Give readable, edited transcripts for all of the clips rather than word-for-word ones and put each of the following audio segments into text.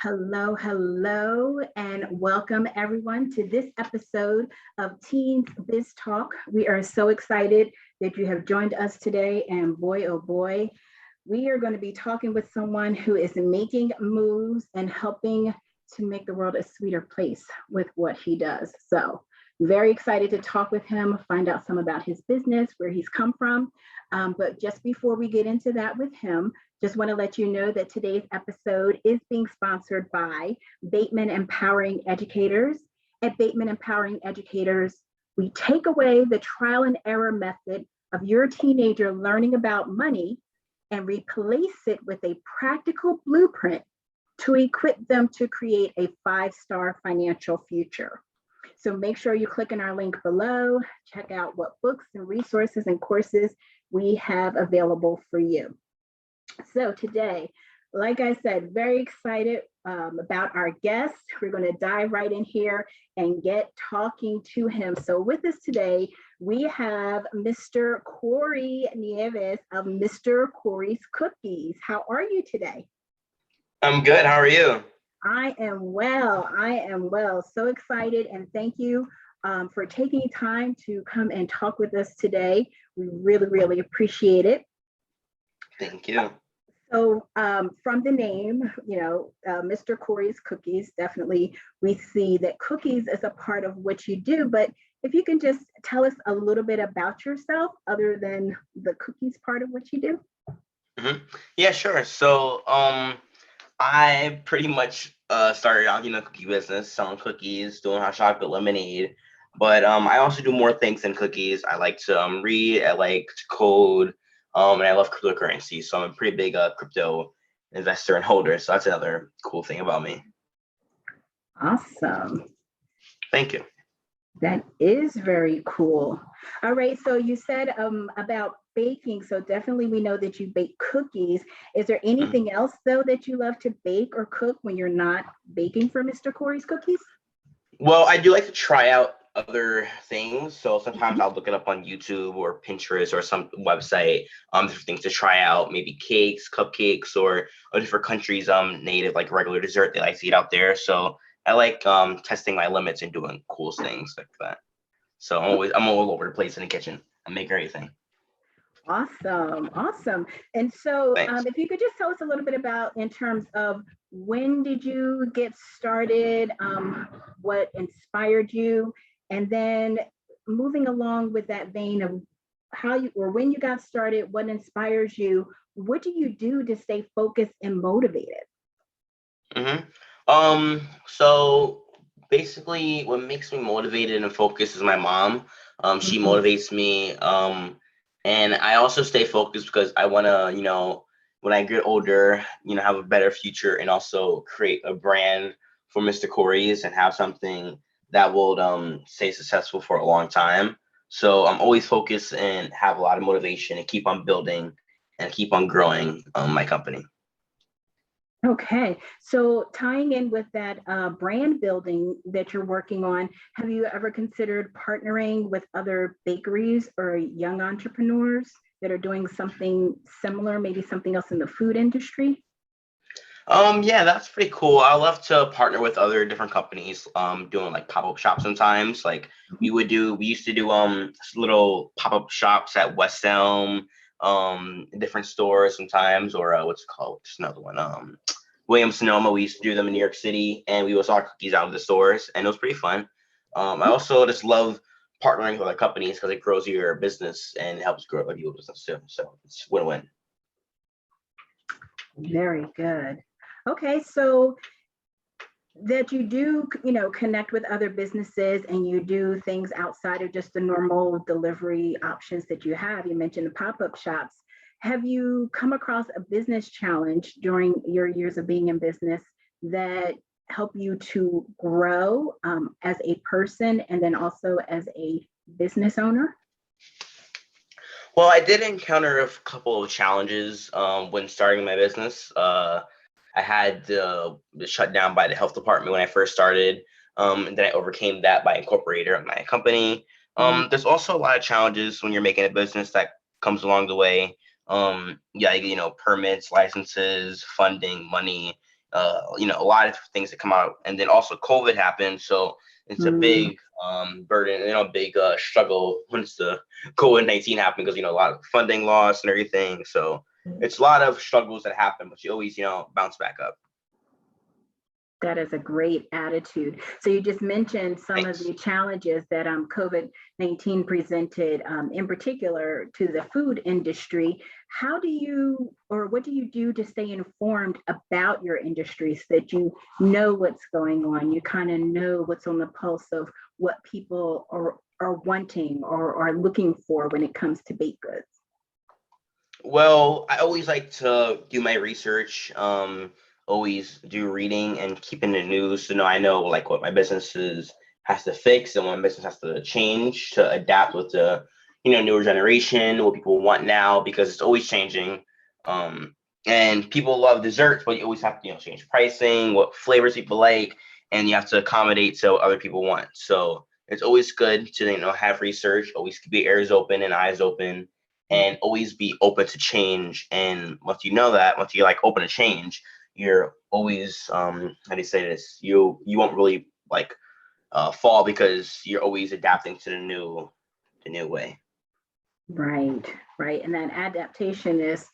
Hello, hello, and welcome everyone to this episode of Teens Biz Talk. We are so excited that you have joined us today, and boy, oh boy, we are going to be talking with someone who is making moves and helping to make the world a sweeter place with what he does. So, very excited to talk with him, find out some about his business, where he's come from. But just before we get into that with him, just want to let you know that today's episode is being sponsored by Bateman Empowering Educators. At Bateman Empowering Educators, we take away the trial and error method of your teenager learning about money and replace it with a practical blueprint to equip them to create a five-star financial future. So make sure you click on our link below, check out what books and resources and courses we have available for you. So today, like I said, very excited about our guest. We're going to dive right in here and get talking to him. So with us today, we have Mr. Cory Nieve of Mr. Cory's Cookies. How are you today? I'm good. How are you? I am well. I am well. So excited, and thank you for taking time to come and talk with us today. We really, really appreciate it. Thank you. So from the name, Mr. Cory's Cookies, definitely we see that cookies is a part of what you do. But if you can just tell us a little bit about yourself other than the cookies part of what you do. Yeah, sure. So I pretty much started out in the cookie business, selling cookies, doing hot chocolate lemonade. But I also do more things than cookies. I like to read. I like to code. And I love cryptocurrency. So I'm a pretty big crypto investor and holder. So that's another cool thing about me. Awesome. Thank you. That is very cool. All right. So you said about baking. So definitely we know that you bake cookies. Is there anything else though that you love to bake or cook when you're not baking for Mr. Cory's Cookies? Well, I do like to try out other things. So sometimes I'll look it up on YouTube or Pinterest or some website, different things to try out, maybe cakes, cupcakes, or different countries, native, like regular dessert they like to eat out there. So I like testing my limits and doing cool things like that. So I'm all over the place in the kitchen. I make everything. Awesome. Awesome. And so Thanks. if you could just tell us a little bit about in terms of when did you get started, what inspired you, and then moving along with that vein of how you or when you got started, what inspires you, what do you do to stay focused and motivated? hmm So basically, what makes me motivated and focused is my mom. She Mhm. motivates me. And I also stay focused because I want to, when I get older, have a better future and also create a brand for Mr. Cory's and have something that will stay successful for a long time. So I'm always focused and have a lot of motivation and keep on building and keep on growing my company. Okay, so tying in with that brand building that you're working on, have you ever considered partnering with other bakeries or young entrepreneurs that are doing something similar, maybe something else in the food industry? Yeah, that's pretty cool. I love to partner with other different companies, doing like pop-up shops sometimes. Like we used to do little pop-up shops at West Elm, different stores sometimes, or what's it called? Just another one. Williams Sonoma, we used to do them in New York City, and we would sell cookies out of the stores, and it was pretty fun. I also just love partnering with other companies because it grows your business and helps grow your business too. So it's win-win. Very good. Okay, so that you do, connect with other businesses and you do things outside of just the normal delivery options that you have. You mentioned the pop-up shops. Have you come across a business challenge during your years of being in business that help you to grow as a person and then also as a business owner? Well, I did encounter a couple of challenges when starting my business. I had the shut down by the health department when I first started, and then I overcame that by incorporating my company. Mm. There's also a lot of challenges when you're making a business that comes along the way. Yeah, permits, licenses, funding, money, a lot of things that come out, and then also COVID happened, so it's a Mm, big burden, big struggle once the COVID-19 happened, because a lot of funding loss and everything. So it's a lot of struggles that happen, but you always bounce back up. that is a great attitude. So you just mentioned some of Thanks. the challenges that COVID-19 presented, in particular to the food industry. How do you, or what do you do to stay informed about your industry so that you know what's going on? You kind of know what's on the pulse of what people are wanting or are looking for when it comes to baked goods. Well, I always like to do my research, always do reading and keeping the news to know I know like what my has to fix and what my business has to change to adapt with the newer generation, what people want now, because it's always changing. Um, and people love desserts, but you always have to change pricing, what flavors people like, and you have to accommodate to what other people want. So it's always good to have research, always keep your ears open and eyes open, and always be open to change. And once you know that, once you're like open to change, you're always how do you say this? You won't really like fall, because you're always adapting to the new way. Right, right. And that adaptation is,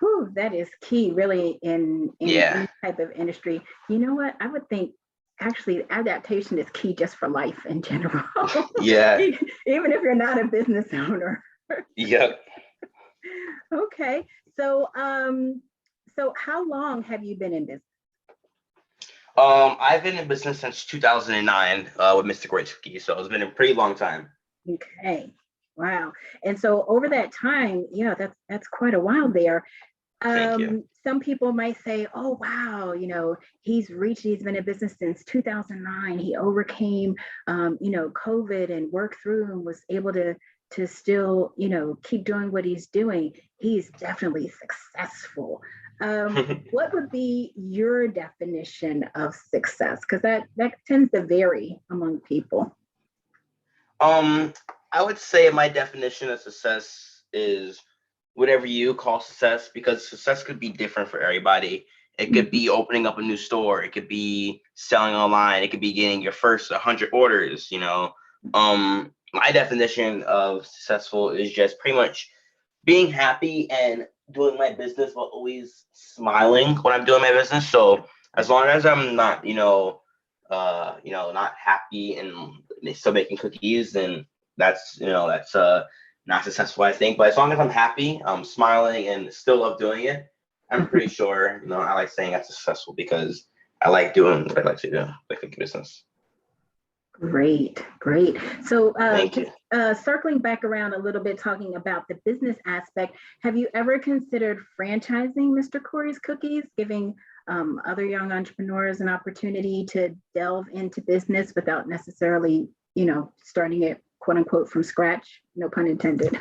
whew, that is key really in Yeah. any type of industry. You know what? I would think actually adaptation is key just for life in general. Yeah. Even if you're not a business owner. Yep. Okay. So how long have you been in business? I've been in business since 2009 with Mr. Great Cookies, so it's been a pretty long time. Okay. Wow. And so over that time, yeah, that's quite a while there. Thank you. Some people might say, oh, wow, he's been in business since 2009. He overcame, COVID and worked through and was able to still, keep doing what he's doing. He's definitely successful. What would be your definition of success? Because that tends to vary among people. Um, I would say my definition of success is whatever you call success, because success could be different for everybody. It could be opening up a new store. It could be selling online. It could be getting your first 100 orders. My definition of successful is just pretty much being happy and doing my business, but always smiling when I'm doing my business. So as long as I'm not, not happy and still making cookies, then that's not successful, I think. But as long as I'm happy, I'm smiling and still love doing it, I'm pretty sure, I like saying that's successful, because I like doing what I like to do, like cookie business. Great, great. So, Thank just you. circling back around a little bit, talking about the business aspect, have you ever considered franchising Mr. Cory's Cookies, giving other young entrepreneurs an opportunity to delve into business without necessarily, starting it quote unquote from scratch? No pun intended.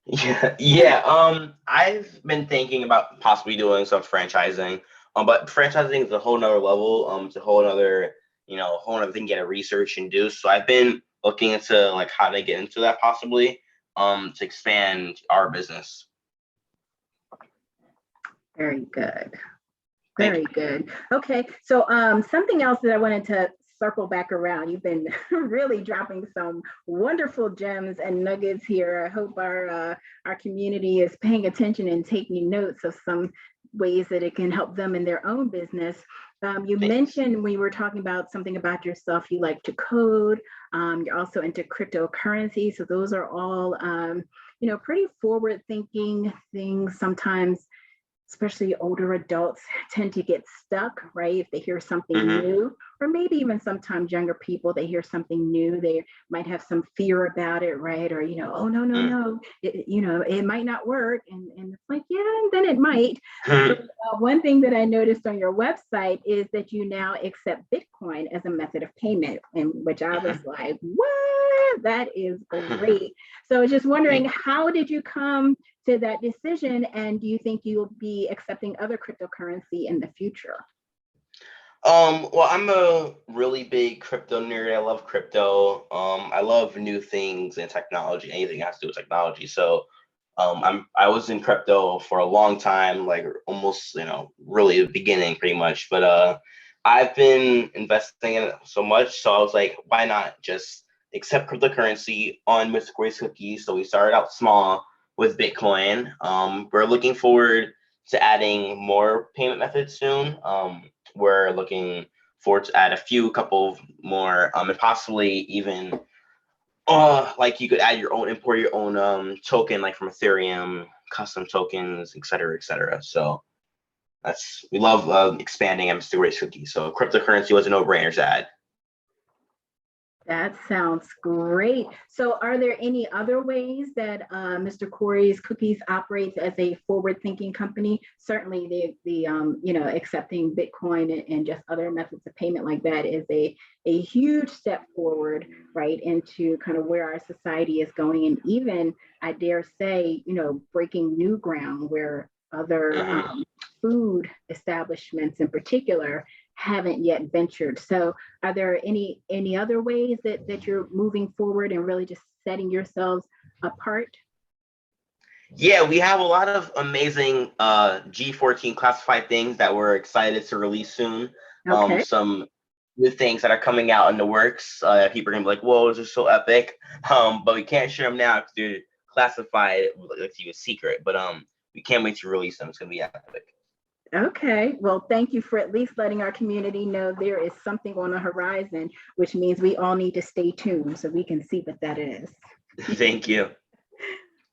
Yeah, yeah. I've been thinking about possibly doing some franchising. But franchising is a whole nother level. It's a whole nother, whole nother thing you gotta research and do. So I've been looking into like how to get into that possibly, to expand our business. Very good. Thank you. Very good. Okay. So something else that I wanted to circle back around. You've been really dropping some wonderful gems and nuggets here. I hope our community is paying attention and taking notes of some ways that it can help them in their own business. You Thanks. mentioned we were talking about something about yourself. You like to code. You're also into cryptocurrency. So those are all pretty forward thinking things. Sometimes especially older adults tend to get stuck, right? If they hear something Mm-hmm. new, or maybe even sometimes younger people, they hear something new, they might have some fear about it, right? Or, oh, no, no, no, it might not work. And it's like, yeah, and then it might. So Mm-hmm. one thing that I noticed on your website is that you now accept Bitcoin as a method of payment, and which I was like, what? That is great. So I was just wondering, Thank you. how did you come to that decision? And do you think you'll be accepting other cryptocurrency in the future? Well, I'm a really big crypto nerd. I love crypto. I love new things and technology, anything that has to do with technology. So, I was in crypto for a long time, like almost, really the beginning pretty much. But I've been investing in it so much, so I was like, why not just accept cryptocurrency on Mr. Cory's Cookies? So we started out small with Bitcoin. We're looking forward to adding more payment methods soon. We're looking forward to add couple more, and possibly even like you could add your own, import your own token, like from Ethereum, custom tokens, et cetera, et cetera. So we love expanding Mr. Cory's Cookies. So cryptocurrency was a no-brainer to add. That sounds great. So are there any other ways that Mr. Cory's Cookies operates as a forward-thinking company? Certainly the accepting Bitcoin and just other methods of payment like that is a huge step forward, right, into kind of where our society is going. And even, I dare say, breaking new ground where other food establishments in particular haven't yet ventured. So are there any other ways that you're moving forward and really just setting yourselves apart? Yeah, we have a lot of amazing G14 classified things that we're excited to release soon. Okay. Some new things that are coming out in the works. People are gonna be like, "Whoa, this is so epic!" But we can't share them now because they're classified, like a secret. But we can't wait to release them. It's gonna be epic. Okay. Well, thank you for at least letting our community know there is something on the horizon, which means we all need to stay tuned so we can see what that is. Thank you.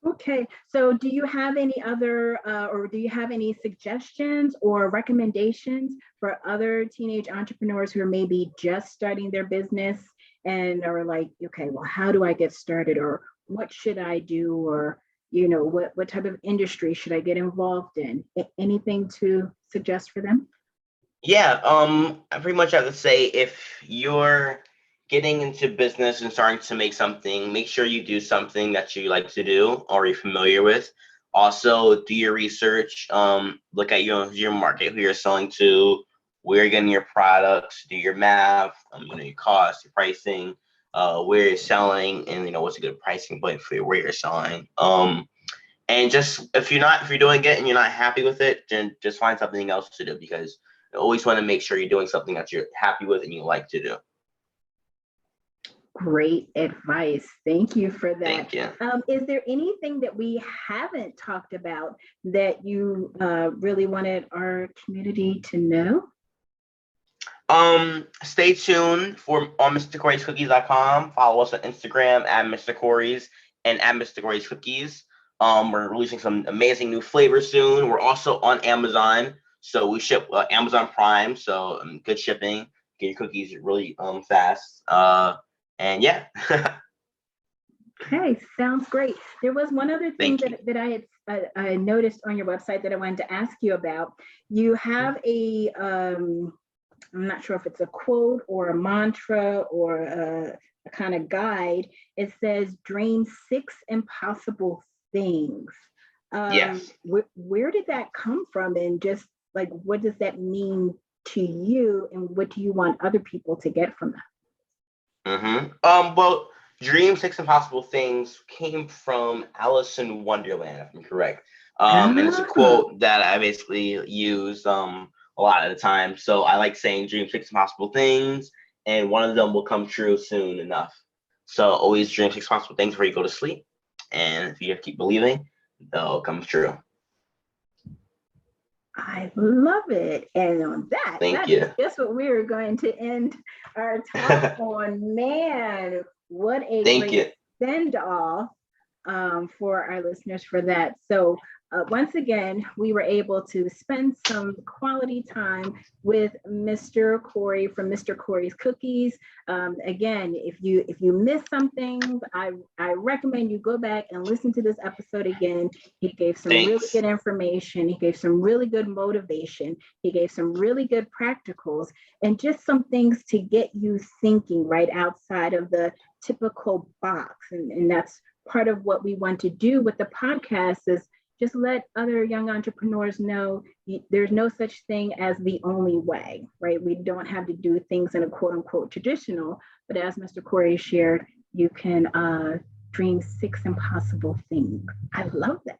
Okay, so do you have any other, or do you have any suggestions or recommendations for other teenage entrepreneurs who are maybe just starting their business and are like, okay, well, how do I get started, or what should I do, or what type of industry should I get involved in? Anything to suggest for them? Yeah, I pretty much have to say if you're getting into business and starting to make something, make sure you do something that you like to do or you're familiar with. Also, do your research. Look at your market, who you're selling to, where you're getting your products, do your math, your cost, your pricing, where you're selling, and what's a good pricing point for where you're selling. And just if you're doing it and you're not happy with it, then just find something else to do because you always want to make sure you're doing something that you're happy with and you like to do. Great advice. Thank you for that. Thank you. Is there anything that we haven't talked about that you really wanted our community to know? Stay tuned on MrCorysCookies.com. Follow us on Instagram at Mr. Cory's and at Mr. Cory's Cookies. We're releasing some amazing new flavors soon. We're also on Amazon, so we ship Amazon Prime, so good shipping. Get your cookies really fast. And yeah. Okay, sounds great. There was one other thing that I noticed on your website that I wanted to ask you about. You have I'm not sure if it's a quote or a mantra or a kind of guide. It says, dream 6 impossible things. Yes. Where did that come from? And just like, what does that mean to you? And what do you want other people to get from that? Well, Dream 6 Impossible Things came from Alice in Wonderland, if I'm correct. And it's a quote that I basically use a lot of the time. So I like saying dream 6 impossible things, and one of them will come true soon enough. So always dream 6 possible things before you go to sleep. And if you keep believing, they'll come true. I love it. And on that, Thank you. That's what we're going to end our talk on. Man, what a great send off for our listeners for that. So once again, we were able to spend some quality time with Mr. Cory from Mr. Cory's Cookies. Again, if you missed something, I recommend you go back and listen to this episode again. He gave some really good information. He gave some really good motivation. He gave some really good practicals and just some things to get you thinking right outside of the typical box. And that's part of what we want to do with the podcast is just let other young entrepreneurs know there's no such thing as the only way, right? We don't have to do things in a quote unquote traditional, but as Mr. Cory shared, you can dream 6 impossible things. I love that.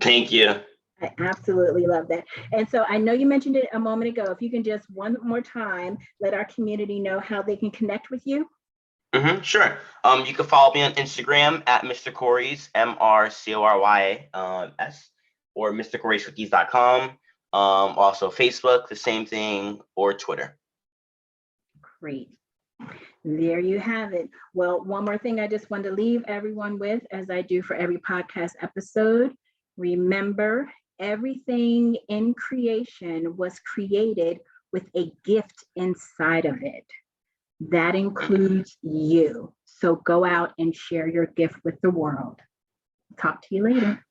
Thank you. I absolutely love that. And so I know you mentioned it a moment ago. If you can just one more time, let our community know how they can connect with you. Sure. You can follow me on Instagram at Mr. Cory's, MrCorys, or MrCorysCookies.com. Also Facebook, the same thing, or Twitter. Great. There you have it. Well, one more thing I just wanted to leave everyone with, as I do for every podcast episode. Remember, everything in creation was created with a gift inside of it. That includes you. So go out and share your gift with the world. Talk to you later.